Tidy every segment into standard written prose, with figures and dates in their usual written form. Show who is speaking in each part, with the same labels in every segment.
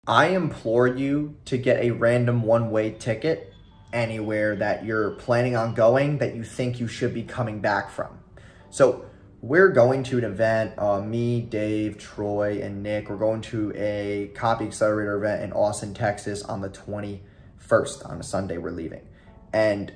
Speaker 1: I implore you to get a random one-way ticket anywhere that you're planning on going that you think you should be coming back from. So we're going to an event, me, Dave, Troy, and Nick, we're going to a Copy Accelerator event in Austin, Texas on the 21st. On a Sunday, we're leaving. And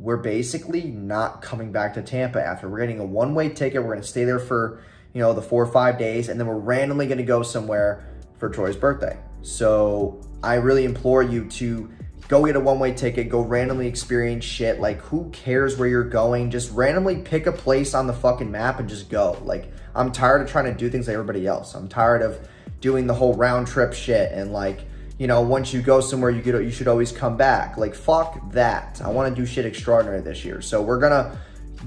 Speaker 1: we're basically not coming back to Tampa after. We're getting a one-way ticket. We're going to stay there for, the 4 or 5 days, and then we're randomly going to go somewhere for Troy's birthday. So I really implore you to go get a one-way ticket, go randomly experience shit. Like, who cares where you're going? Just randomly pick a place on the fucking map and just go. Like, I'm tired of trying to do things like everybody else. I'm tired of doing the whole round trip shit and once you go somewhere, you should always come back. Like, fuck that. I want to do shit extraordinary this year. So we're gonna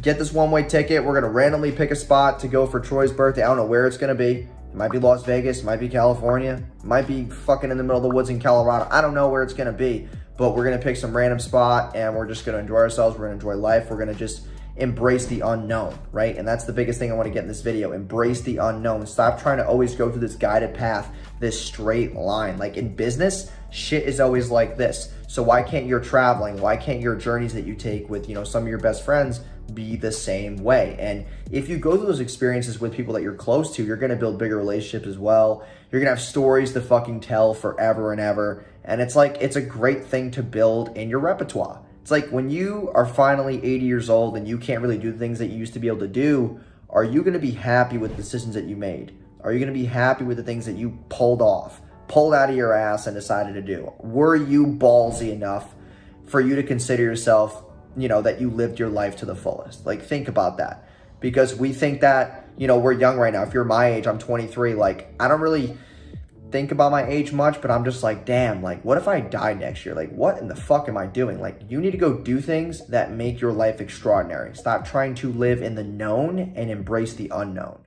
Speaker 1: get this one-way ticket. We're gonna randomly pick a spot to go for Troy's birthday. I don't know where it's gonna be. It might be Las Vegas, it might be California, it might be fucking in the middle of the woods in Colorado. I don't know where it's gonna be, but we're gonna pick some random spot and we're just gonna enjoy ourselves. We're gonna enjoy life. We're gonna just embrace the unknown, right? And that's the biggest thing I want to get in this video. Embrace the unknown. Stop trying to always go through this guided path, this straight line. Like in business, shit is always like this. So why can't your traveling, why can't your journeys that you take with, some of your best friends be the same way? And if you go through those experiences with people that you're close to, you're going to build bigger relationships as well. You're going to have stories to fucking tell forever and ever. And it's a great thing to build in your repertoire. It's like when you are finally 80 years old and you can't really do the things that you used to be able to do, are you going to be happy with the decisions that you made? Are you going to be happy with the things that you pulled out of your ass and decided to do? Were you ballsy enough for you to consider yourself, that you lived your life to the fullest? Like, think about that. Because we think that, we're young right now. If you're my age, I'm 23. Like, I don't really think about my age much, but I'm just like, damn, like, what if I die next year? Like, what in the fuck am I doing? Like, you need to go do things that make your life extraordinary. Stop trying to live in the known and embrace the unknown.